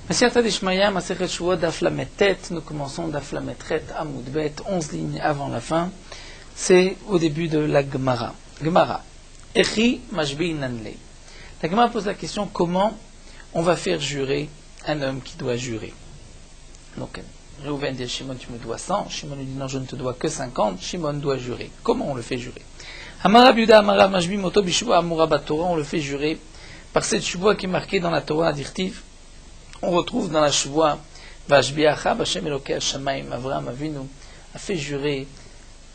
Masiyata Dishmaya, Masechet Shuot, Daf Lametet, nous commençons Daf Lametret, Amoud Bet, 11 lignes avant la fin. C'est au début de la Gemara. Gemara. Echi Mashbi Nanle. La Gemara pose la question comment on va faire jurer un homme qui doit jurer. Donc, Reuven dit Shimon, tu me dois 100. Shimon lui dit non, je ne te dois que 50. Shimon doit jurer. Comment on le fait jurer? Amarav Yuda, Amarav Mashbi Moto Bishua Amura Batora, on le fait jurer par cette shuvah qui est marquée dans la Torah adirtive. On retrouve dans la shuvah Vashbiacha Bashem Elokei Hashamayim. Avraham Avinu a fait jurer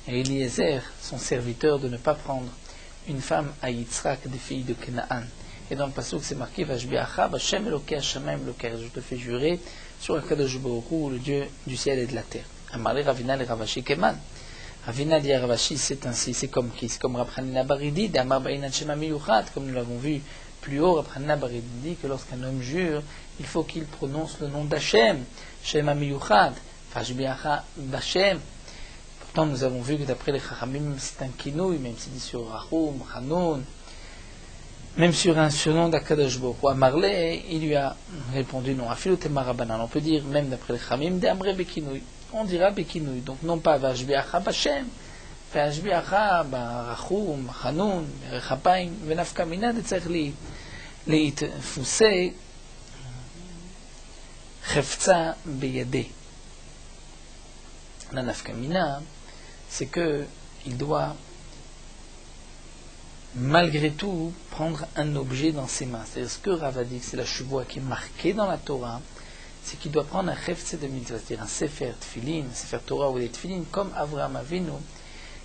à Eliezer, son serviteur, de ne pas prendre une femme à Yitzhak, des filles de Canaan. Et dans le pasuk c'est marqué Vashbiacha Bashem Elokei Hashamayim Elokei. Je te fais jurer sur Akadosh Baruch Hu, le Dieu du ciel et de la terre. Amaré Ravina le Ravashi Keman. Ravina dit à Ravashi, c'est ainsi, c'est comme qui? C'est comme Rab Chanina Baridi, d'Amar Ba'inan Shema Miyuchat, comme nous l'avons vu plus haut. Rab Chanina Baridi dit que lorsqu'un homme jure, il faut qu'il prononce le nom d'Hachem, Shema Miyuchat, Vashbiacha Bashem. Pourtant, nous avons vu que d'après les Chachamim, c'est un kinouï, même si dit sur Rahum, Hanoun, même sur un surnom d'Akadosh Baruch Hu. Amarle, il lui a répondu non. Afilu Temarabanan, on peut dire, même d'après les Chachamim, d'Amre Bekinouï. On dira Bekinouï. Donc, non pas Vashbiacha Bashem, Vashbiacha Rahum, Hanoun, Rechapayim, Venafkamina, de Tzerli, Leitfusei, Chefza Beyade. La nafkamina, c'est que il doit malgré tout prendre un objet dans ses mains. C'est-à-dire ce que Rav a dit, c'est la shuvah qui est marquée dans la Torah, c'est qu'il doit prendre un chefza de mitzvah, c'est-à-dire un sefer tefillin, un sefer Torah ou des tefillin, comme Avraham Avinu,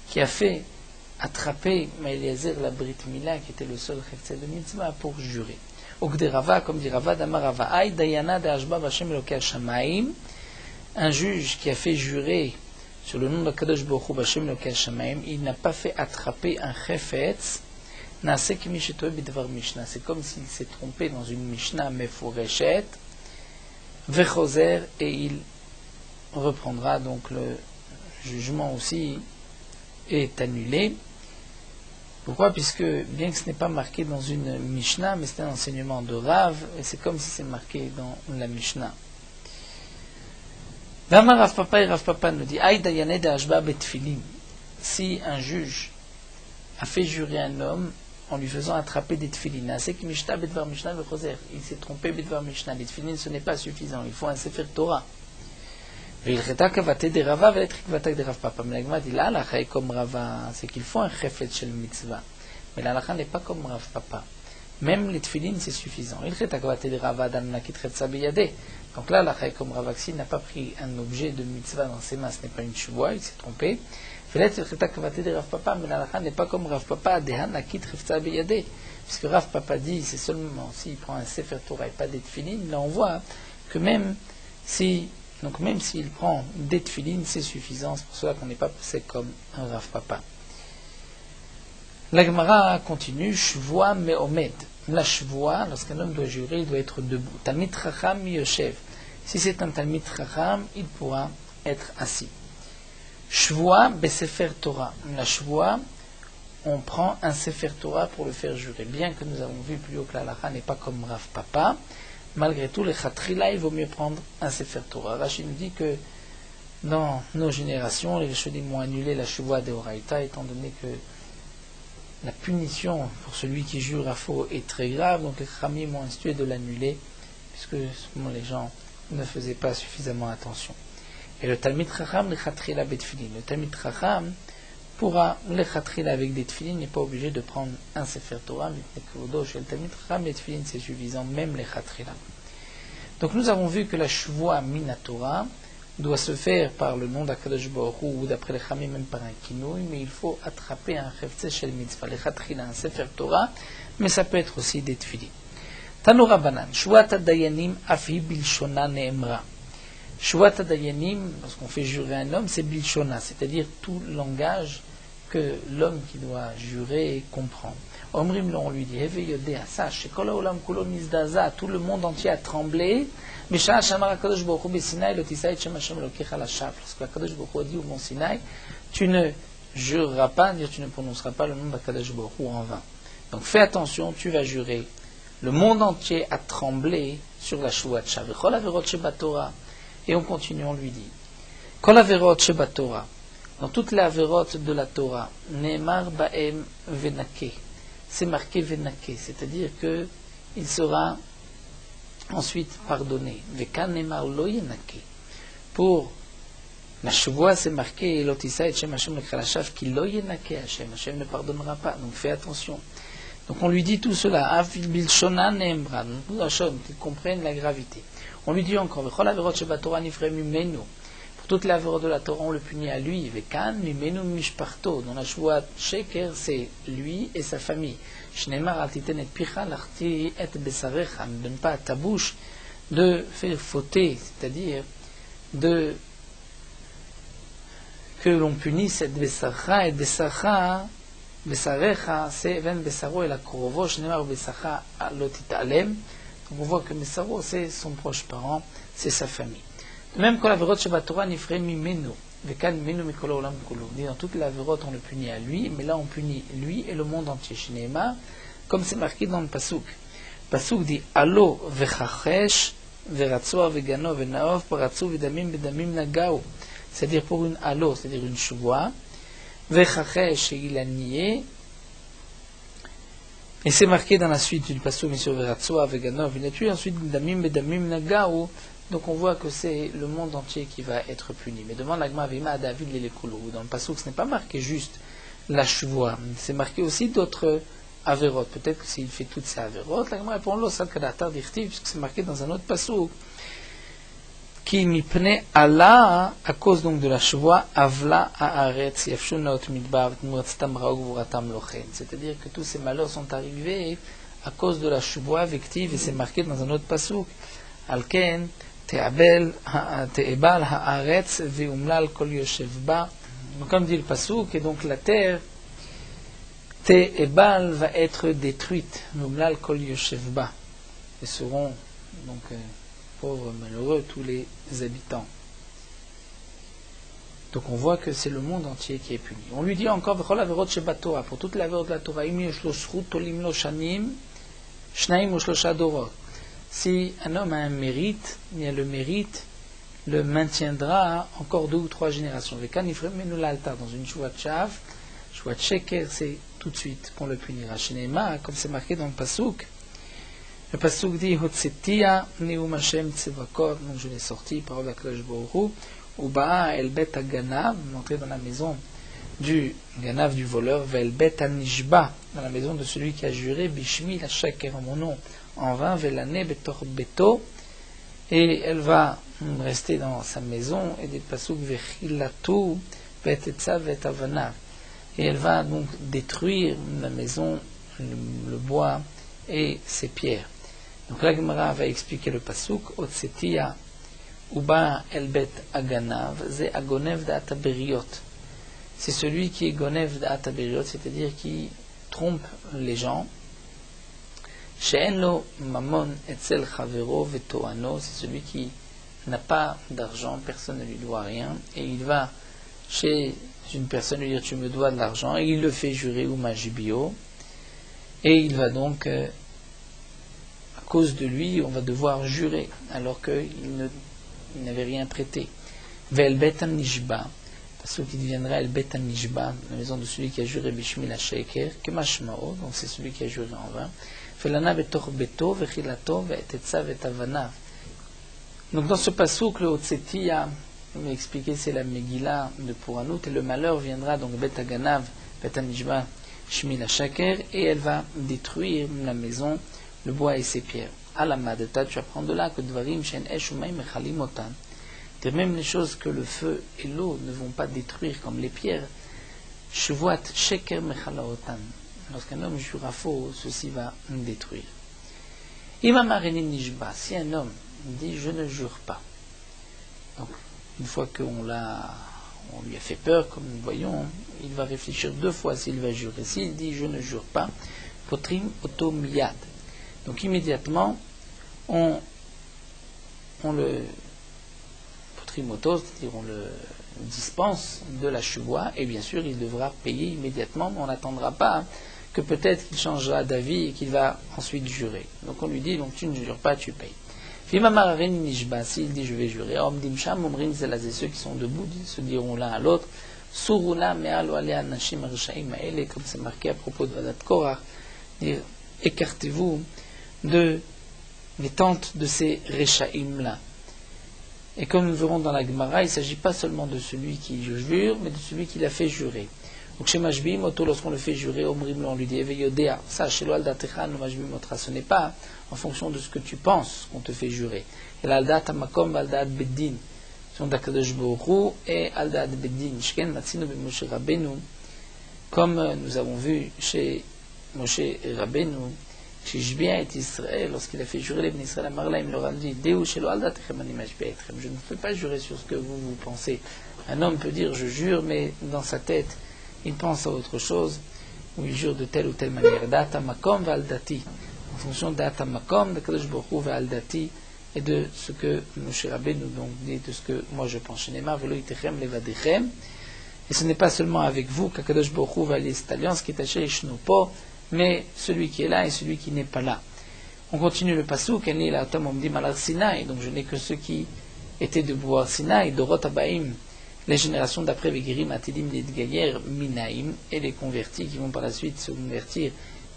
qui a fait attraper Eliezer la Brit Mila, qui était le seul chefza de mitzvah, pour jurer. Ogderava, comme dit Rava, Damarava, Ay Dayana de Ashba Bashem Elokei Hashamayim, un juge qui a fait jurer sur le nom de Kadosh Baruch Hu Bashem Elokei Hashamayim, il n'a pas fait attraper un chefetz, Naaseh Kimishetoe Bidvar Mishnah. C'est comme s'il s'est trompé dans une Mishnah Mefureshet, Vechoser, et il reprendra, donc le jugement aussi est annulé. Pourquoi? Puisque, bien que ce n'est pas marqué dans une Mishnah, mais c'est un enseignement de Rav, et c'est comme si c'est marqué dans la Mishnah. Vama Rav Papa, et Rav Papa nous dit, Aïda Yaned Ashba Betfilin. Si un juge a fait jurer un homme en lui faisant attraper des tefilin, c'est que Mishnah Bedvar Mishnah Vechoser, il s'est trompé Bedvar Mishnah. Les tefilin, ce n'est pas suffisant, il faut un Sefer Torah. Mais l'agma dit là, la comme Rava, c'est qu'il faut un chefet shel mitzvah. Mais la lacha n'est pas comme Rav Papa. Même les tefilin, c'est suffisant. Donc là, la comme Ravaxi n'a pas pris un objet de mitzvah dans ses mains, ce n'est pas une shuvah, il s'est trompé. Mais la lacha n'est pas comme Rav Papa, puisque Rav Papa dit, c'est seulement s'il prend un sefer Torah et pas des tefilin, là on voit que même s'il prend des tefilin, c'est suffisant. C'est pour cela qu'on n'est pas passé comme un Rav Papa. La Gemara continue, Shvoa me'omed. La Shvoa, lorsqu'un homme doit jurer, il doit être debout. Talmid Chacham yoshev. Si c'est un Talmid Chacham, il pourra être assis. Shvoa be'sefer Torah. La Shvoa, on prend un sefer Torah pour le faire jurer. Bien que nous avons vu plus haut que la Lacha n'est pas comme Rav Papa, malgré tout, les Chatrila, il vaut mieux prendre un Sefer Torah. Rashi nous dit que dans nos générations, les Rishonim ont annulé la Shuvah de Horaïta, étant donné que la punition pour celui qui jure à faux est très grave, donc les Chachamim ont institué de l'annuler, puisque les gens ne faisaient pas suffisamment attention. Et le Talmid Chacham, les Chatrila betfilin. Le Talmid Chacham pourra les Chatrila avec des tefilin, n'est pas obligé de prendre un Sefer Torah, mais chez le Talmid Chacham, les tefilin c'est suffisant, même les Chatrila. Donc nous avons vu que la Shuvah Minatora doit se faire par le nom d'Akadosh Baruch Hu, ou d'après les Chachamim même par un kinouï, mais il faut attraper un cheftzeh shel mitzvah, les Chatrila, un Sefer Torah, mais ça peut être aussi des tefilin. Tanu Rabbanan, Shuvat Dayanim afi bilshona neemra. Shuvat Dayanim, lorsqu'on fait jurer un homme, c'est bilshona, c'est-à-dire tout langage que l'homme qui doit jurer comprend. Omrim, on lui dit, sache, tout le monde entier a tremblé. Lorsque Akadosh Baruch Hu a dit au mont Sinaï, tu ne jureras pas, tu ne prononceras pas le nom d'Akadosh Baruch Hu en vain. Donc fais attention, tu vas jurer. Le monde entier a tremblé sur la Shuvat Shav. Kol Averot Sheba Torah. Et on continue, on lui dit Kol Averot Sheba Torah. Dans toutes les Averot de la Torah, Neemar Baem Venake. C'est marqué Venake, c'est-à-dire que il sera ensuite pardonné. Vekan Neemar Lo Yenake. Pour la Shavua, c'est marqué Lotissa et Shem Hashem Lekhalashav qui Lo Yenake Hashem. Hashem ne pardonnera pas, donc fais attention. Donc on lui dit tout cela, Avil Bilshona Neemra, qu'ils comprennent la gravité. On lui dit encore, Vechol Averot Sheba Torah Nifre Mimenu. Pour toutes les Averot de la Torah, on le punit à lui, Vekan Mimenu Mishparto. Dans la Shavua Sheker, c'est lui et sa famille. Shneimar Altiten et Picha Larti et Besarecha. Ne donne pas à ta bouche de faire fauter, c'est-à-dire que l'on punisse cette Besarcha et Besarcha. Besarecha, c'est Ven Besaro et la Korovo, Shneimar Besacha Lotitalem. Donc on voit que Besaro, c'est son proche parent, c'est sa famille. Même quand la Averot Sheba Torah Nifre Mimenu, Vekan Mimenu Mikolo Olam Kolo. Dans toute la Averot, on le punit à lui, mais là on punit lui et le monde entier. Shneimar, comme c'est marqué dans le Pasuk. Pasuk dit Alo Vechachesh, Veratzua Vegano Venaov, Paratsu Vedamim Bedamim Nagao. C'est-à-dire pour une Alo, c'est-à-dire une Shuva. Vechachesh, il a nié. Et c'est marqué dans la suite du passage, monsieur Veratsoa, Veganov, il a tué. Ensuite, Damim, Bedamim, Nagao. Donc on voit que c'est le monde entier qui va être puni. Mais demande l'Agma Vima à David Lelekulu. Dans le passage, ce n'est pas marqué juste la Shuvua. C'est marqué aussi d'autres Averot. Peut-être que s'il fait toutes ces Averot, l'Agma répond l'eau, ça Kadatar d'Irtiv, puisque c'est marqué dans un autre passage. Qui mipne Allah, à cause donc de la Shavua, Avla Haaretz, Yafshunot Midbar, Tmuatztam Raog Vuratam Lochen. C'est-à-dire que tous ces malheurs sont arrivés à cause de la Shavua victive, et c'est marqué dans un autre pasuk. Alken, Te'ebal Haaretz, Veumlal Kol Yoshev Ba. Donc, comme dit le pasuk, et donc la terre, Te'ebal va être détruite, Veumlal Kol Yoshev Ba. Et seront donc pauvres, malheureux, tous les habitants. Donc on voit que c'est le monde entier qui est puni. On lui dit encore, pour toute la Torah de la Torah, si un homme a un mérite, il a le mérite, le maintiendra encore 2 ou 3 générations. Dans une Shuvat Shav, Shuvat Sheker, c'est tout de suite qu'on le punira. Shnema, comme c'est marqué dans le Pasuk, le Pasuk dit Hotsetia Neum Hashem Tsevakot, donc je l'ai sorti, parole d'Akadosh Baruch Hu, Uba'a El Bet Aganav, montré dans la maison du Ganav, du voleur, Vel Bet Anishba, dans la maison de celui qui a juré, Bishmi la Sheker, en mon nom, en vain, Velane Betor Beto, et elle va rester dans sa maison, et des Pasuk Vechilatu, Bet Etza Vet Avana, et elle va donc détruire la maison, le bois et ses pierres. Donc la Gemara va expliquer le pasuk Otsetia Uba Elbet Aganav Ze Agonev Da'at Beriot. C'est celui qui est Gonev Da'at Beriot, c'est-à-dire qui trompe les gens. She'en lo mamon etzel chavero vetoano, c'est celui qui n'a pas d'argent, personne ne lui doit rien, et il va chez une personne lui dire tu me dois de l'argent, et il le fait jurer ou majibio, et il va donc à cause de lui, on va devoir jurer, alors qu'il n'avait rien prêté. Ve'el betan nishba, parce qu'il deviendra el betan nishba, la maison de celui qui a juré bishmi la sheker, kemashmao, donc c'est celui qui a juré en vain. Felana betor beto, vechilato, ve'etetza ve'tavana. Donc dans ce passouk, le Hotsetia, on m'a expliqué, c'est la Megillah de Pouranout, et le malheur viendra donc Bet Aganav, Bet Anishba, Shmi la Shaker, et elle va détruire la maison, le bois et ses pierres. Alamadeta, tu apprends de là que Dvarim Shen Esh Umayim Mechalim Otan. Même les choses que le feu et l'eau ne vont pas détruire, comme les pierres. Shuvat Sheker Mechala Otan. Lorsqu'un homme jura faux, ceci va détruire. Imam Arenin Nishba, si un homme dit je ne jure pas. Donc, une fois qu'on lui a fait peur, comme nous voyons, il va réfléchir 2 fois s'il va jurer. S'il dit je ne jure pas, potrim otomiyad. Donc immédiatement, on le potrim oto, c'est-à-dire on le dispense de la shuva, et bien sûr il devra payer immédiatement, mais on n'attendra pas que peut-être qu'il changera d'avis et qu'il va ensuite jurer. Donc on lui dit donc tu ne jures pas, tu payes. Fimamar Arini Nishba, s'il dit je vais jurer, Omdim Sham, Omrim Zelazé, ceux qui sont debout se diront l'un à l'autre, Suruna Me'al Alea Nashim Rishaim Ma'ele, comme c'est marqué à propos de Vadat Korach, dire écartez-vous de les tentes de ces Reshaim-là. Et comme nous verrons dans la Gemara, il ne s'agit pas seulement de celui qui jure, mais de celui qui l'a fait jurer. Donc chez Mashbim, lorsqu'on le fait jurer, Omrim, on lui dit Eveyodea, sache, ce n'est pas en fonction de ce que tu penses qu'on te fait jurer. Et l'aldat amakom, aldat beddin, sont d'Akadosh Baruch et aldat beddin, shken matzinu be Moshe Rabbeinu, comme nous avons vu chez Moshe Rabbeinu, chez Jbia et Israël, lorsqu'il a fait jurer les bénis Israël à Marla, il leur a dit Deu shelo aldat echem ani mashbia etchem, je ne peux pas jurer sur ce que vous pensez. Un homme peut dire je jure, mais dans sa tête, il pense à autre chose, ou il jure de telle ou telle manière. Data makom valdati, en fonction de data makom, de Kadosh Baruch Hu valdati, et de ce que Moshe Rabbeinu nous donc dit, de ce que moi je pense. Shenema velo itechem levadechem. Et ce n'est pas seulement avec vous qu'Akadosh Baruch Hu va aller cette alliance qui est taché ishnupo, mais celui qui est là et celui qui n'est pas là. On continue le pasuk, Eni la otam omdim al Sinaï, donc je n'ai que ceux qui étaient debout à Sinaï, Dorot Abaim, les générations d'après Vegirim, Atidim, Lidgayer, Minaïm, et les convertis qui vont par la suite se convertir.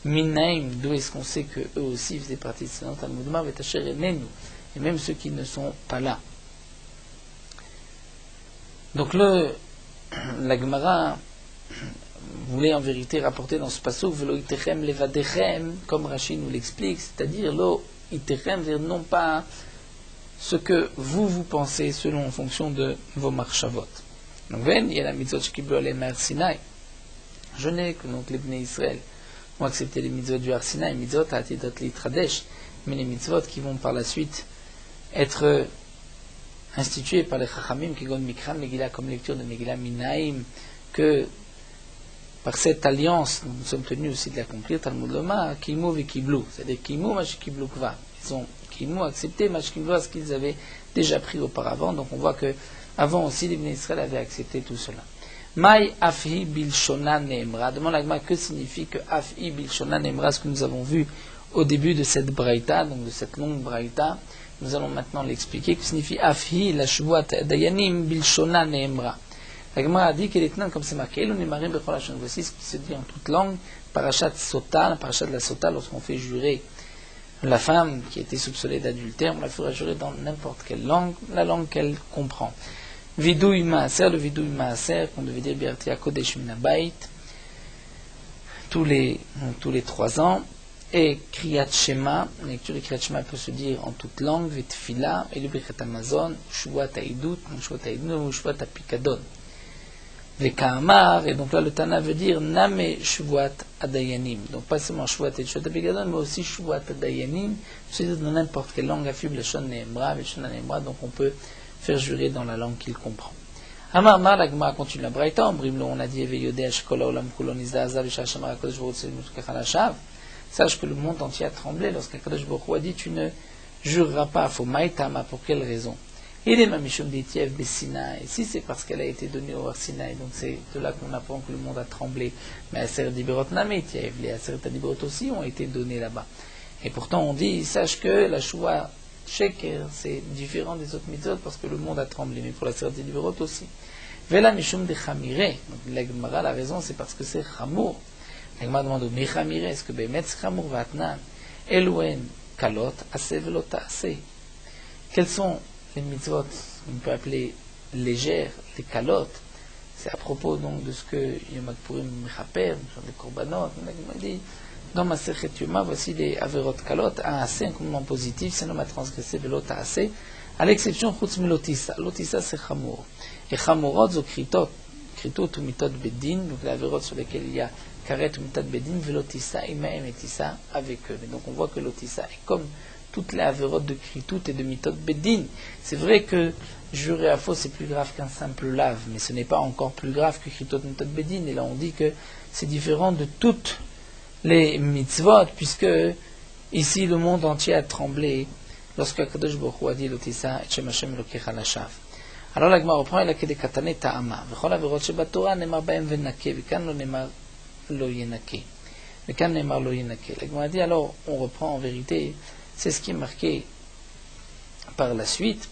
Minaïm, d'où est-ce qu'on sait qu'eux aussi faisaient partie de ce Talmudma, Vetacher Enenu, et même ceux qui ne sont pas là. Donc la Gemara voulait en vérité rapporter dans ce passage Velo itechem levadechem, comme Rashi nous l'explique, c'est-à-dire lo itechem, non pas ce que vous pensez selon en fonction de vos marchavot. Donc, il y a la mitzvot shkiblu alem har Sinaï. Je n'ai que donc les Bnei Israël ont accepté les mitzvot du har Sinaï, mitzvot atidot litradesh, mais les mitzvot qui vont par la suite être instituées par les chachamim qui gon mikran Megillah comme lecture de Megillah Minaïm, que par cette alliance nous sommes tenus aussi de l'accomplir, Talmud Loma, Kimu v'Kiblu, c'est-à-dire Kimu mashkiblu kva. Ils ont Kimu accepté mashkiblu ce qu'ils avaient déjà pris auparavant. Donc on voit que avant aussi les Bnei Israël avaient accepté tout cela. Mai afhi bilshona neemra. Demande la Gemara que signifie que afhi bilshona neemra, ce que nous avons vu au début de cette braïta, donc de cette longue braïta. Nous allons maintenant l'expliquer. Que signifie afhi la shvuat dayanim bilshona neemra. La Gemara a dit qu'elle est tenue comme c'est marqué. Voici ce qui se dit en toute langue. Parashat Sota, la parashat de la Sota, lorsqu'on fait jurer la femme qui était soupçonnée d'adultère, on la fera jurer dans n'importe quelle langue, la langue qu'elle comprend. Vidouï Maaser, le Vidouï Maaser, qu'on devait dire Birtia Kodesh Minabait, tous les 3 ans. Et Kriyat Shema, la lecture de Kriyat Shema peut se dire en toute langue, Vetfila, et le Birkat Amazon, Shuvat Haïdout, ou Shuvat Apikadon. Vekaamar, et donc là le Tana veut dire Name Shuvat Adayanim. Donc pas seulement Shuvat et Shuvat Apikadon, mais aussi Shuvat Adayanim, c'est dans n'importe quelle langue, Afib, Leshon Neemra, Leshon Neemra, donc on peut faire jurer dans la langue qu'il comprend. Amar Mar, la Gemara continue la Braïta, on a dit Eveyodé Ashkola Olam Kulon Izdaza, Veshashamar Akodesh Baruch Hu Tzedmut sache que le monde entier a tremblé lorsqu'Akadosh Baruch Hu a dit tu ne jureras pas, faut maïtama, pour quelle raison? Il est mamishum d'Etiev Bessinaï, si c'est parce qu'elle a été donnée au Sinaï, donc c'est de là qu'on apprend que le monde a tremblé. Mais Aser Diberot Name Etiev, les Aser Diberot aussi ont été donnés là-bas. Et pourtant on dit, sache que la Shua Sheker, c'est différent des autres mitzvot parce que le monde a tremblé, mais pour la Aser Diberot aussi. Vela mishum de Chamire, donc la Gemara, la raison c'est parce que c'est Chamour. La Gemara demande au Mechamire, est-ce que Bemetz Chamour Vatnan, Elouen Kalot, Ase Velota Ase. Quels sont les mitzvot qu'on peut appeler légères, les kalot? C'est à propos donc de ce que Yom Kippurim Mechaper, sur les korbanot, on a dit, dans ma Sechet Yoma, voici les averot kalot, un assez, un commandement positif, c'est l'homme à transgresser velota assez, à l'exception chutz melotissa. Lotissa c'est chamour. Et chamorot, zo kritot ou mitot bedin, donc les averot sur lesquels il y a karet ou mitot bedin, velotissa, imaem et tissa avec eux. Mais donc on voit que lotissa est comme toutes les avérotes de kritout et de mitot bedin. C'est vrai que jurer à faux c'est plus grave qu'un simple lave, mais ce n'est pas encore plus grave que kritout et mitot bedin. Et là on dit que c'est différent de toutes les mitzvot, puisque ici le monde entier a tremblé lorsque Akadosh Baruch Hu a dit Lotissa et Shem Hashem Elokecha Lashav. Alors la Gemara reprend, il a que des katane ta'ama. V'chol averot shebatorah nemar baem venake, v'kan lo nemar lo yenake. V'kan nemar lo yenake. La Gemara dit alors on reprend en vérité. C'est ce qui est marqué par la suite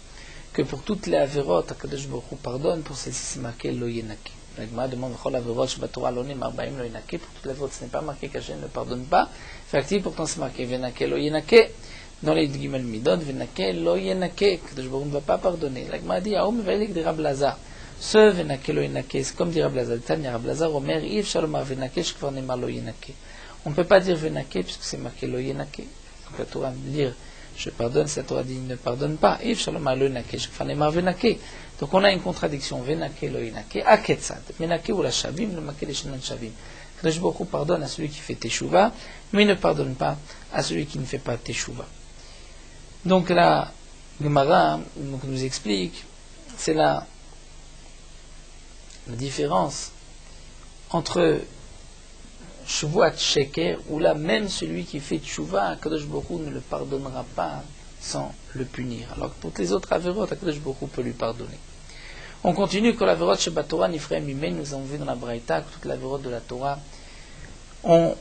que pour toutes les avérotes, Akadosh Baruch Hu pardonne, pour celles-ci c'est marqué Lo Yenake. La Gemara demande Chol avérotes Shebatora Lonim Arbaim Lo Yenake, pour toutes les avérotes ce n'est pas marqué qu'Hachem ne pardonne pas. Effectivement, pourtant c'est marqué Venake Lo Yenake. Dans les Gimel Midot, Venake Lo Yenake, Akadosh Baruch Hu ne va pas pardonner. La Gemara dit Aoum Velik de Rab Lazar. Ce Venake Lo Yenake, c'est comme dit Rab Lazar. Tanya Rab Lazar, Omer Yif Shalomar Venake Shekvar Nemar Lo Yenake. On ne peut pas dire Venake puisque c'est marqué Lo Yenake. Donc la Torah me dire je pardonne, cette Torah dit ne pardonne pas. Donc on a une contradiction. Venake lo yenake, aketzad. Menake ou la shavim, le make les shenan shavim. Kadosh Baruch Hu pardonne à celui qui fait teshuva, mais il ne pardonne pas à celui qui ne fait pas teshuva. Donc la Gemara nous explique, c'est la différence entre Shuvat Sheker, où là même celui qui fait Tshuva, Kadosh Baruch Hu ne le pardonnera pas sans le punir. Alors que pour les autres avérotes, Kadosh Baruch Hu peut lui pardonner. On continue que l'avérote Sheba Torah, Nifrei Mimei, nous avons vu dans la Braïta que toute l'avérote de la Torah, on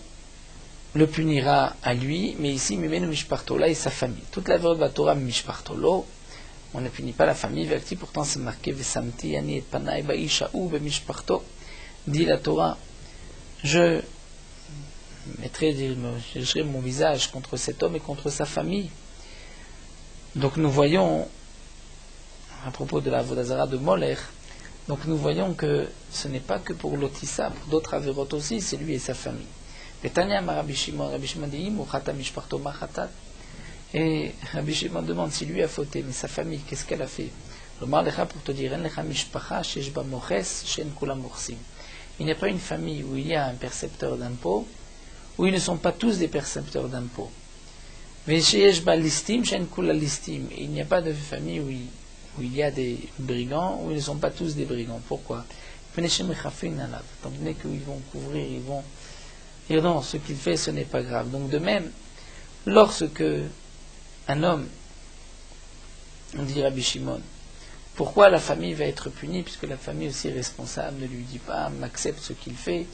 le punira à lui, mais ici Mimei Mishparto, là et sa famille. Toute l'avérote de la Torah, Mishpartolo, on ne punit pas la famille, Verti, pourtant c'est marqué Vesamti Yani et Panai Baishaou Bemishparto, dit la Torah, je jeterai mon visage contre cet homme et contre sa famille. Donc nous voyons, à propos de la Vodazara de Moler, donc nous voyons que ce n'est pas que pour Lotissa, pour d'autres avérotes aussi, c'est lui et sa famille. Et Rabbi Shimon dit, et Rabbi Shimon demande si lui a fauté, mais sa famille, qu'est-ce qu'elle a fait? Le Marlecha pour te dire, il n'y a pas une famille où il y a un percepteur d'impôts, où ils ne sont pas tous des percepteurs d'impôts. Mais il n'y a pas de famille où il y a des brigands, où ils ne sont pas tous des brigands. Pourquoi? Étant donné qu'ils vont couvrir, ils vont dire non, ce qu'il fait, ce n'est pas grave. Donc de même, lorsque un homme, on dit Rabbi Shimon, pourquoi la famille va être punie, puisque la famille aussi est responsable, ne lui dit pas, m'accepte ce qu'il fait.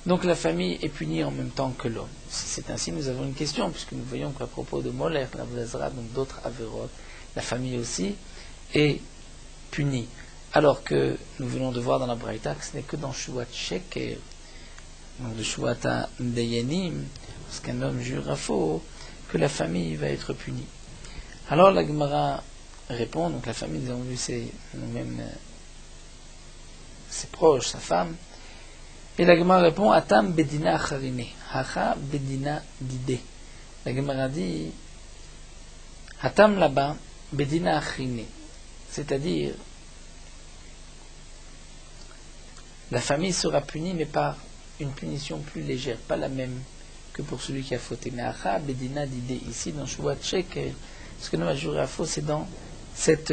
Donc la famille est punie en même temps que l'homme. Si c'est ainsi, nous avons une question, puisque nous voyons qu'à propos de Moler, la Vodazara, donc d'autres avérotes, la famille aussi est punie. Alors que nous venons de voir dans la Braïta que ce n'est que dans Shuvat Sheker, donc de Shuvat Dayanim, lorsqu'un homme jure faux, que la famille va être punie. Alors la Gemara répond, donc la famille, nous avons vu nous-mêmes ses proches, sa femme. Et la Gemara répond, Atam bedina acharine, hacha bedina dide. La Gemara dit, Atam là-bas, bedina acharine, c'est-à-dire, la famille sera punie, mais par une punition plus légère, pas la même que pour celui qui a fauté. Mais hacha bedina dide, ici dans Shuvat Sheker, ce que nous a juré à faux, c'est dans cette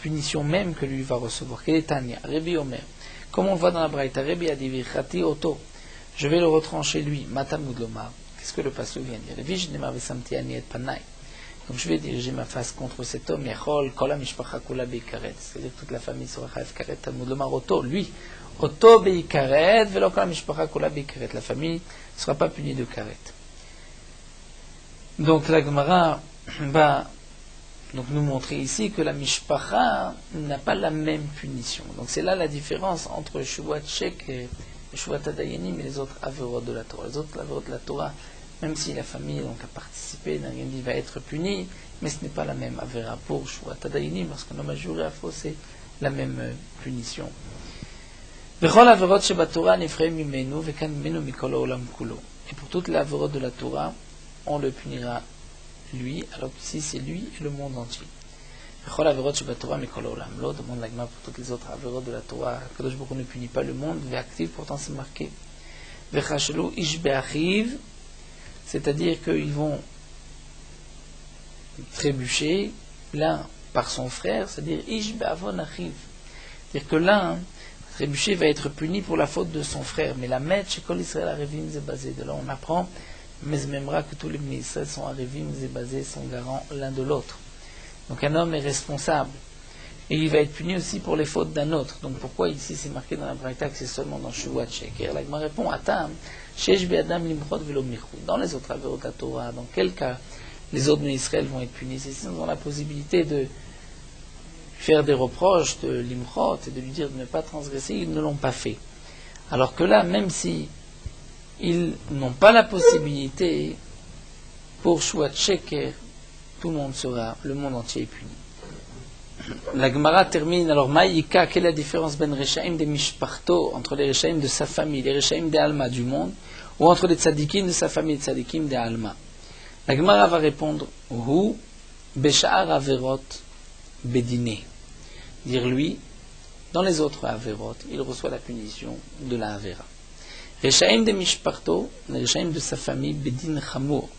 punition même que lui va recevoir. Quel est Tanya? Rabbi Omer. Comme on le voit dans la Braïta, Rabbi a dit Vichati Oto, je vais le retrancher lui, Matamud Lomar. Qu'est-ce que le pasteur vient dire? Donc je vais diriger ma face contre cet homme, c'est-à-dire toute la famille sera Chayav Karet, Talmud Lomar Oto, lui, Oto Beikaret, Velo Kol HaMishpacha Kula Beikaret, la famille ne sera pas punie de Karet. Donc la Gemara va donc nous montrer ici que la Mishpacha n'a pas la même punition. Donc c'est là la différence entre le Shuvat Shek et le Shuvat Dayanim et les autres avérots de la Torah. Les autres avérots de la Torah, même si la famille donc, a participé, n'a rien dit, va être punie, mais ce n'est pas la même avéra pour Shuvat Dayanim, parce qu'un homme a juré à faux, c'est la même punition. Et pour toutes les avérots de la Torah, on le punira lui, alors qu'ici c'est lui et le monde entier. Demande la Gemara pour toutes les autres avérots de la Torah. Kadosh Baruch Hu ne punit pas le monde, ve'active, pourtant c'est marqué. C'est-à-dire qu'ils vont trébucher l'un par son frère, c'est-à-dire c'est-à-dire que l'un trébuché va être puni pour la faute de son frère. Mais la Met, chez Kol Israël Arevim Zebazé, de là on apprend mais même que tous les ministres sont Arevim Zebazé, sont garants l'un de l'autre. Donc un homme est responsable. Et il va être puni aussi pour les fautes d'un autre. Donc pourquoi ici c'est marqué dans la Braïta que c'est seulement dans Shuvat Sheker? La Gemara répond, Atam, Shesh Be'adam Limchot Velo Michou. Dans les autres avérots de la Torah, dans quel cas les autres Israël vont être punis. Et s'ils ont la possibilité de faire des reproches de l'imrot et de lui dire de ne pas transgresser, ils ne l'ont pas fait. Alors que là, même si ils n'ont pas la possibilité, pour Shuat Sheker, tout le monde entier est puni. La Gemara termine, alors Maïka, quelle est la différence ben Rechaim de Mishparto, entre les Rechaim de sa famille, les Rechaim de Alma du monde, ou entre les Tzadikim de sa famille, les Tzadikim de Alma? La Gemara va répondre, Hu, Besha'ar Averot, Bedine. Dire lui, dans les autres Averot, il reçoit la punition de la Avera. Rechaim de Mishparto, les Rechaim de sa famille, Bedin Chamour,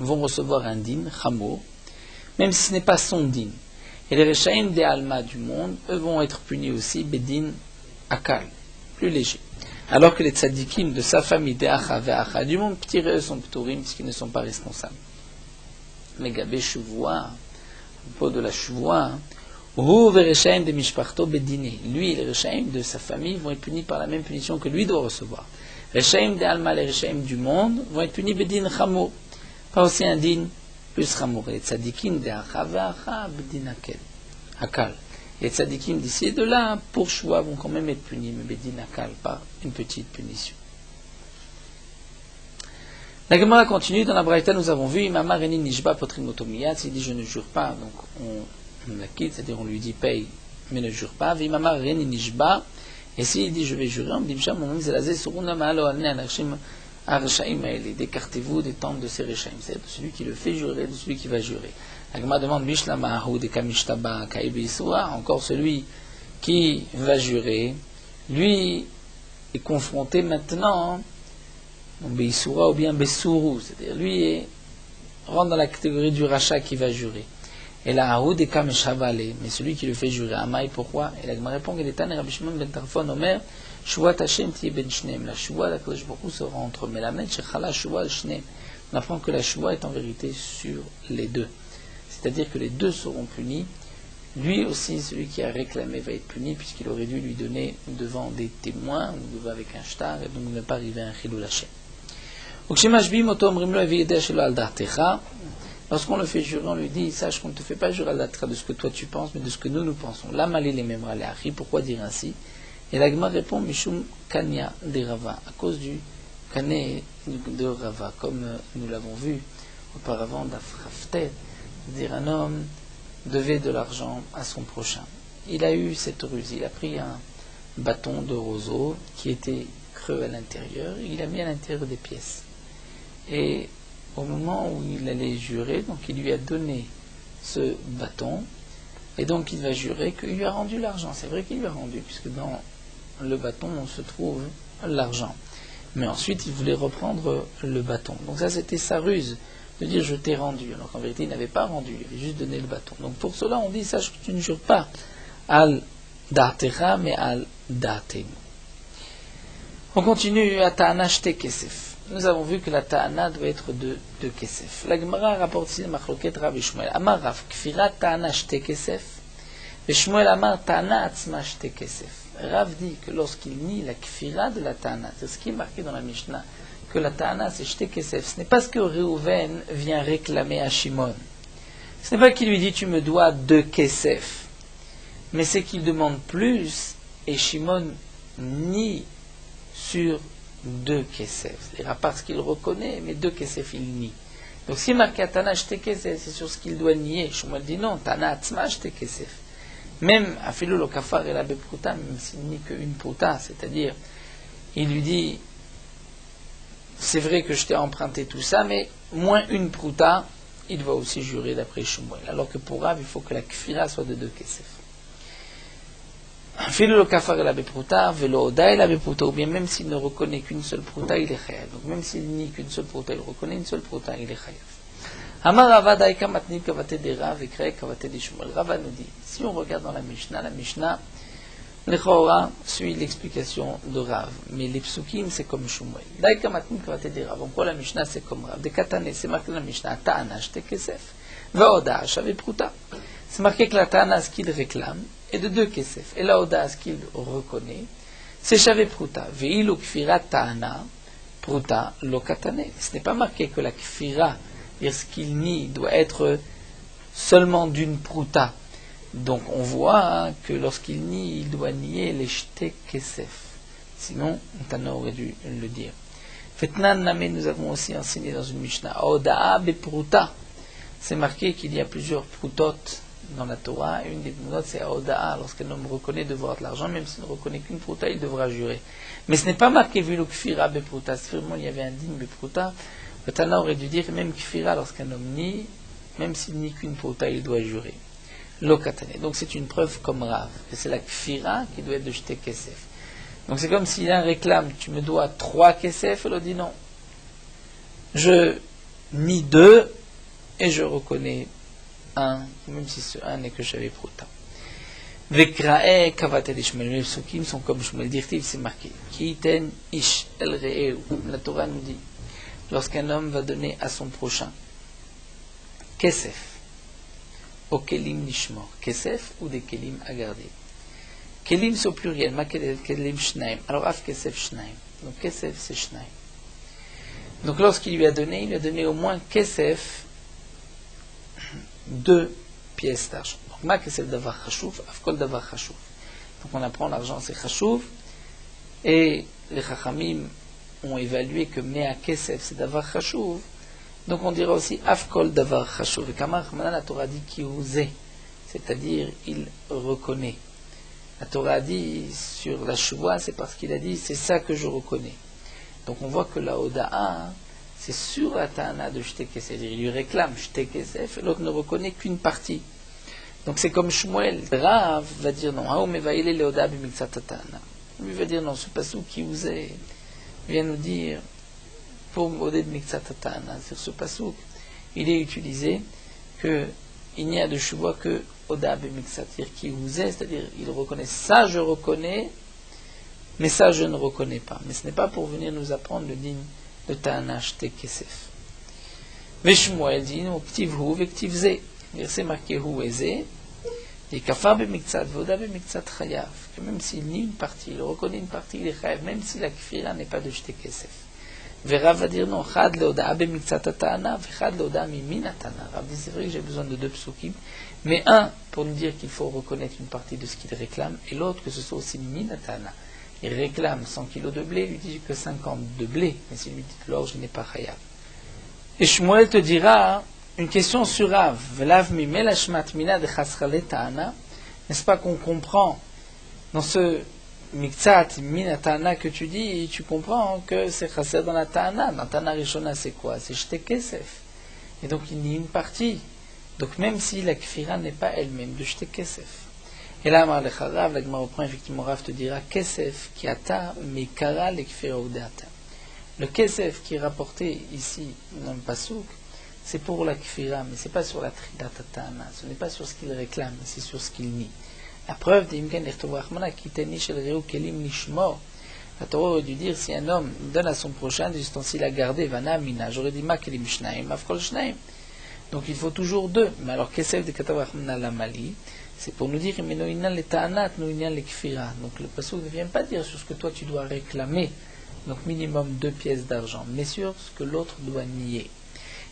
vont recevoir un din, Chamour, même si ce n'est pas son din. Et les Rechaim des Alma du monde, eux vont être punis aussi, Bedin Akal, plus léger. Alors que les Tzadikim de sa famille, des Acha et Acha du monde, eux sont pturim, puisqu'ils ne sont pas responsables. Mais Gabé Shuvoua, au pot de la Shuvoua, Hu Rechaim de Mishparto Bedine, lui et les Rechaim de sa famille vont être punis par la même punition que lui doit recevoir. Rechaim des Alma, les Rechaim du monde, vont être punis Bedin Chamour, pas aussi un din plus Chamour. Les tzadikim de Acha ve Acha bedin Akal. Les tzadikim d'ici et de là, pour choix, vont quand même être punis, mais bedin Akal, par une petite punition. La Gemara continue, dans la Braïta, nous avons vu, Imama Reni Nishba Potrim Otomiyat, s'il dit je ne jure pas, donc on la quitte, c'est-à-dire on lui dit paye, mais ne jure pas. Imama Reni Nishba, et s'il dit je vais jurer, on dit mon nom Zelazé, Suruna Maalo Alne Anarshim Arashaim Aeli, décartez-vous des tentes de ces Rechaim, c'est-à-dire de celui qui le fait jurer, de celui qui va jurer. La Gemara demande Mishla Mahu de Kamishtaba Kaibe Isura, encore celui qui va jurer, lui est confronté maintenant, Beisura ou bien Besuru, c'est-à-dire lui rentre dans la catégorie du rachat qui va jurer. Et la Ahu de Kameshavale, mais celui qui le fait jurer, Amaï, pourquoi? Et la Gemara répond Geletan et Rabbi Shimon ben Tarfon Omer, Shuvat Hashem tiye ben shneim. La Shua, la Kodesh Baruch Hu sera entre Melamed, Shechala, Shua, al shneim. On apprend que la Shua est en vérité sur les deux. C'est-à-dire que les deux seront punis. Lui aussi, celui qui a réclamé, va être puni, puisqu'il aurait dû lui donner devant des témoins, ou devant avec un shtar, et donc ne pas arriver à un Chilul Hashem. Lorsqu'on le fait jurer, on lui dit, sache qu'on ne te fait pas jurer de ce que toi tu penses, mais de ce que nous pensons. La Mali les Memra les Achi, pourquoi dire ainsi? Et la Gemara répond Mishum Kanya de Rava, à cause du Kané de Rava, comme nous l'avons vu auparavant d'Afraftet, c'est-à-dire un homme devait de l'argent à son prochain. Il a eu cette ruse, il a pris un bâton de roseau qui était creux à l'intérieur, il l'a mis à l'intérieur des pièces. Et au moment où il allait jurer, donc il lui a donné ce bâton, et donc il va jurer qu'il lui a rendu l'argent. C'est vrai qu'il lui a rendu, puisque dans le bâton se trouve l'argent. Mais ensuite il voulait reprendre le bâton. Donc ça c'était sa ruse, de dire je t'ai rendu, alors qu'en vérité il n'avait pas rendu, il avait juste donné le bâton. Donc pour cela on dit, sache que tu ne jures pas al da'atecha, mais al da'atenu. On continue à ta'ana shte kesef. Nous avons vu que la ta'ana doit être de kesef. La Gemara rapporte ici le machloket Rav et Shmuel. Amar Rav, kfirat ta'ana shte kesef, et Shmuel amar ta'ana atzma shte kesef. Rav dit que lorsqu'il nie la kfira de la ta'ana, c'est ce qui est marqué dans la Mishnah, que la ta'ana c'est shte kesef, ce n'est pas ce que Reuven vient réclamer à Shimon. Ce n'est pas qu'il lui dit tu me dois 2 kesef, mais c'est qu'il demande plus, et Shimon nie sur 2 kesef. C'est-à-dire à part ce qu'il reconnaît, mais 2 kesef il nie. Donc si marqué Tana shte kesef, c'est sur ce qu'il doit nier. Shmuel dit non, Tana atzma shte kesef. Même Afilou lo kafar et la bepruta, même s'il nie qu'une pruta, c'est-à-dire il lui dit c'est vrai que je t'ai emprunté tout ça, mais moins une pruta, il va aussi jurer d'après Shmuel. Alors que pour Rav, il faut que la kfira soit de 2 kesef. Afilou lo kafar et la bepruta, velo oda et la bepruta, ou bien même s'il ne reconnaît qu'une seule pruta, il est chayav. Donc même s'il nie qu'une seule pruta, il reconnaît une seule pruta, il est chayav. Amar Rava daika matni kavate de Rav et krei kavate de Shmuel. Rava nous dit, si on regarde dans la Mishnah, le Chora suit l'explication de Rav, mais les psukim c'est comme Shmuel. Daika matni kavate de Rav. Pourquoi la Mishnah c'est comme Rav? De Katane, c'est marqué dans la Mishnah, ta'ana shte kesef, ve'oda shave pruta. C'est marqué que la ta'ana, ce qu'il réclame, est de 2 kesef, et la oda, ce qu'il reconnaît, c'est shave pruta. Ve'ilu kfira ta'ana, pruta lo katane. Ce n'est pas marqué que la kfira ce qu'il nie doit être seulement d'une prouta. Donc on voit que lorsqu'il nie, il doit nier les shte kesef. Sinon, Tana aurait dû le dire. Fetnan Name, nous avons aussi enseigné dans une Mishnah. Oda'a bepruta. C'est marqué qu'il y a plusieurs prutot dans la Torah. Une des prutot, c'est Oda'a. Lorsqu'un homme reconnaît devoir de l'argent, même s'il ne reconnaît qu'une pruta, il devra jurer. Mais ce n'est pas marqué Vilo Kfira bepruta. C'est vraiment, il y avait un digne bepruta. Le Tana aurait dû dire même Kfira, lorsqu'un homme nie, même s'il nie qu'une pruta, il doit jurer. Lokatane. Donc c'est une preuve comme Rav. Et c'est la Kfira qui doit être de jeter Kesef. Donc c'est comme s'il réclame, tu me dois 3 kesef, elle dit non. Je nie 2 et je reconnais 1, même si ce 1 n'est que j'avais prouta. Vekrae kavatel ishmael, les psukim sont comme Shmuel Dirtiv, c'est marqué. Kiiten ish el re'eu, la Torah nous dit, lorsqu'un homme va donner à son prochain kesef, au kelim nishmor, kesef ou des kelim à garder. Kelim c'est au pluriel, ma kelim shnaim. Alors af kesef shnaim. Donc kesef c'est shnaim. Donc lorsqu'il lui a donné, il lui a donné au moins kesef 2 pièces d'argent. Donc ma kesef davar chashuv, af kol davar chashuv. Donc on apprend l'argent c'est chashuv. Et les chachamim ont évalué que mea kesef c'est davar chashuv. Donc on dira aussi af kol davar chashuv. Et kamar la Torah dit kiouze, c'est-à-dire il reconnaît. La Torah a dit sur la Shuvah, c'est parce qu'il a dit c'est ça que je reconnais. Donc on voit que la Oda'a, c'est sur la Ta'ana de Shte Kesef. Il lui réclame Shte Kesef et l'autre ne reconnaît qu'une partie. Donc c'est comme Shmuel. Rav va dire non. Haoum evaïle le Oda'a b'miktsat Ta'ana. Lui va dire non, ce passou qui vous est vient nous dire pour Oded Miktsat Ta'ana. C'est ce passou, il est utilisé que il n'y a de Shuvah que Oda b'miksatir qui vous est, c'est-à-dire il reconnaît ça, je reconnais, mais ça je ne reconnais pas. Mais ce n'est pas pour venir nous apprendre le digne de Ta'ana Shte Kesef. Veshmuel dit non, ktiv hu vektiv ze. Verset marqué hu et ze. Et kafar b'miktsat voda b'miktsat chayav. Que même s'il nie une partie, il reconnaît une partie, il est chayav, même si la kfira n'est pas de Shte Kesef. Rav va dire non, chad leoda b'miktsat ta'ana, v'chad leoda mimin ta'ana. Rav dit c'est vrai que j'ai besoin de 2 psukim, mais un pour nous dire qu'il faut reconnaître une partie de ce qu'il réclame, et l'autre que ce soit aussi mimin ta'ana. Il réclame 100 kilos de blé, il lui dit que 50 de blé, mais s'il lui dit de l'or, je n'ai pas chayav. Et Shmuel te dira une question sur Rav, v'lav mimel hashmat mina de chaschale ta'ana. N'est-ce pas qu'on comprend dans ce Miktsat, min ta'ana que tu dis, et tu comprends que c'est chasser dans la ta'ana. Dans ta'ana rishona, c'est quoi? C'est shte kesef. Et donc il nie une partie. Donc même si la kfira n'est pas elle-même de shte kesef. Et là, Amar lecha Rav, la Gemara reprend effectivement, Rav te dira kesef ki ata mekara le kfira udata. Le kesef qui est rapporté ici dans le pasouk, c'est pour la kfira, mais c'est pas sur la tridata ta'ana. Ce n'est pas sur ce qu'il réclame, mais c'est sur ce qu'il nie. La preuve d'Imken Echtovachmana qui tenait chez le Réou Kelim Nishmor. La Torah aurait dû dire si un homme donne à son prochain des ustensiles à garder, Vana Mina, j'aurais dit Ma Kelim Shnaim, Afkol Shnaim. Donc il faut toujours 2. Mais alors, Kesef de Katavachmana la Mali, c'est pour nous dire mais Noïna le Ta'anat, Noïna le Kfira. Donc le Passou ne vient pas dire sur ce que toi tu dois réclamer, donc minimum 2 pièces d'argent, mais sur ce que l'autre doit nier.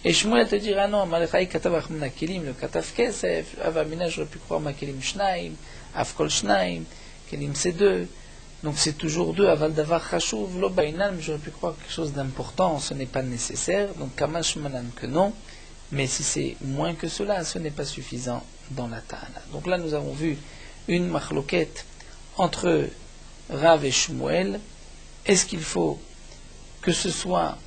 Et Shmuel te dira non, Malachai Katavachmana Kelim, le Katav Kesef, Avamina, j'aurais pu croire Ma Kelim Shnaim. Afkol Shnaim, Kelim c'est 2, donc c'est toujours 2, Aval Davar Chashuv, Lo Bainam, j'aurais pu croire quelque chose d'important, ce n'est pas nécessaire, donc Kamash Manan que non, mais si c'est moins que cela, ce n'est pas suffisant dans la Ta'ana. Donc là nous avons vu une machloquette entre Rav et Shmuel. Est-ce qu'il faut que ce soit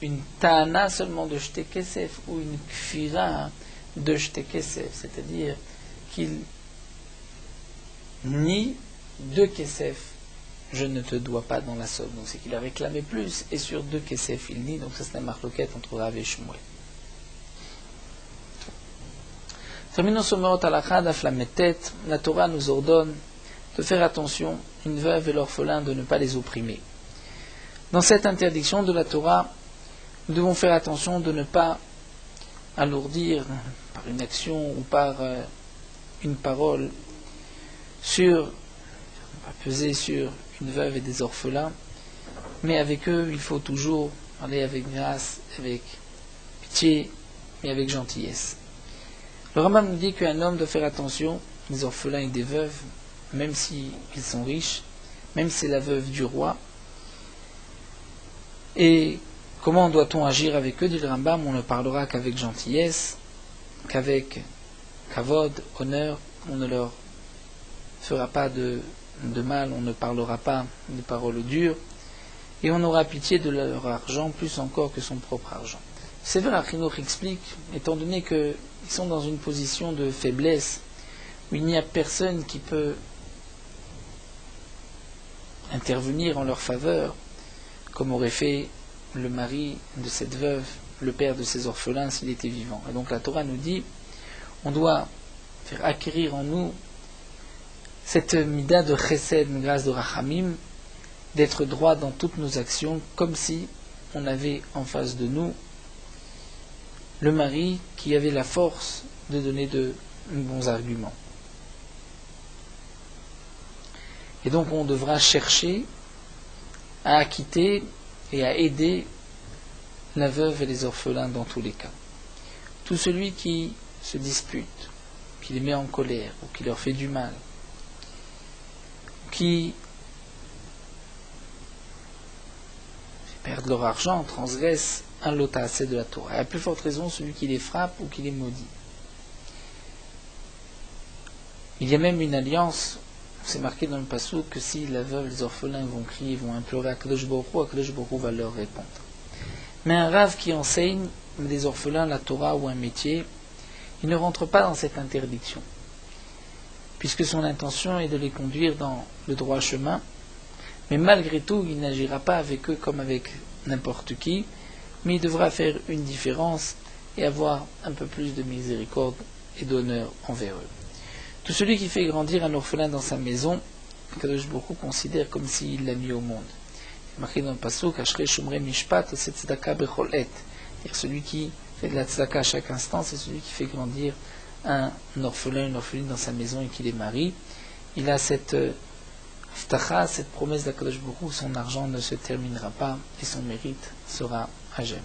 une Ta'ana seulement de Shte Kesef ou une Kfira de Shte Kesef, c'est-à-dire qu'il ni 2 kesef, je ne te dois pas dans la somme. Donc c'est qu'il a réclamé plus, et sur 2 kesef il nie. Donc ça c'est un marloquette entre Rav et Shmuel. Terminons ce mot à la Khadaf, la Metet. La Torah nous ordonne de faire attention, une veuve et l'orphelin, de ne pas les opprimer. Dans cette interdiction de la Torah, nous devons faire attention de ne pas alourdir par une action ou par une parole peser sur une veuve et des orphelins, mais avec eux il faut toujours aller avec grâce, avec pitié, mais avec gentillesse. Le Rambam nous dit qu'un homme doit faire attention des orphelins et des veuves, même s'ils sont riches, même si c'est la veuve du roi. Et comment doit-on agir avec eux, dit le Rambam? On ne parlera qu'avec gentillesse, qu'avec kavod, honneur. On ne leur fera pas de mal, on ne parlera pas de paroles dures, et on aura pitié de leur argent plus encore que son propre argent. Sefer HaChinuch explique, étant donné qu'ils sont dans une position de faiblesse, où il n'y a personne qui peut intervenir en leur faveur, comme aurait fait le mari de cette veuve, le père de ces orphelins s'il était vivant. Et donc la Torah nous dit, on doit faire acquérir en nous cette mida de chesed, une grâce de rachamim, d'être droit dans toutes nos actions, comme si on avait en face de nous le mari qui avait la force de donner de bons arguments. Et donc on devra chercher à acquitter et à aider la veuve et les orphelins dans tous les cas. Tout celui qui se dispute, qui les met en colère, ou qui leur fait du mal, qui perdent leur argent, transgresse un lotassé de la Torah. Et à plus forte raison, celui qui les frappe ou qui les maudit. Il y a même une alliance, c'est marqué dans le passouk que si la veuve, les orphelins vont crier, vont implorer à Kadosh Baruch Hu va leur répondre. Mais un rave qui enseigne des orphelins la Torah ou un métier, il ne rentre pas dans cette interdiction, puisque son intention est de les conduire dans le droit chemin, mais malgré tout, il n'agira pas avec eux comme avec n'importe qui, mais il devra faire une différence et avoir un peu plus de miséricorde et d'honneur envers eux. Tout celui qui fait grandir un orphelin dans sa maison, Kadosh Baruch Hu considère comme s'il l'a mis au monde. Il est marqué dans le passouk, Ashrei Shomrei Mishpat, c'est tzedaka bechol et. C'est-à-dire celui qui fait de la tzedaka à chaque instant, c'est celui qui fait grandir un orphelin, une orpheline dans sa maison et qui les marie. Il a cette aftacha, cette promesse d'Akadosh Baruch Hu, son argent ne se terminera pas et son mérite sera à jamais.